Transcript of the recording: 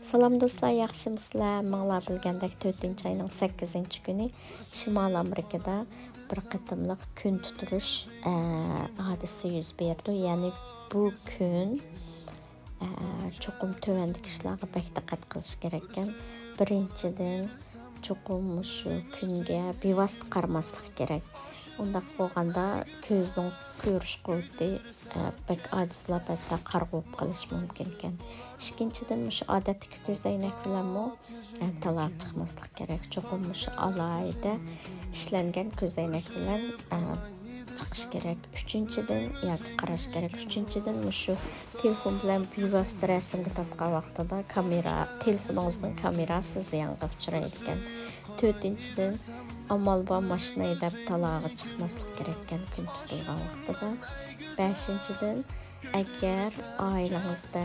Salam dostlar, yaxşımısızlar? Mağlar bilgəndək 4-cü ayının 8-ci günü Şimal Amerikada bir qatımlıq gün tutuluş hadisi yüz berdi. Yani bu gün çoxum tövəndi kişilərə bək diqqət qilish kerakkan. Birinchidən çoxum şu kunga bevosita qaramaslik kerak. Undaq bo'lganda ko'zning ko'rish quvvati bak ojizlab hatto qarg'ub qolish mumkin ekan. Ikkinchidan shu odatdagi ko'zoynak bilanmi talab chiqmaslik kerak. Cho'qim shu alayda ishlangan ko'zoynak bilan chiqish kerak. Uchinchidan yoki qarash kerak. Uchinchidan shu telefon bilan bevosita rasmga tortgan vaqtida telefoningizning kamerasi ziyonga uchraydi ekan. To'rtinchidan amal va mashina haydab talog'i chiqmaslik kerak ekan kun tutilgan vaqtida. Beshinchidan agar oilangizda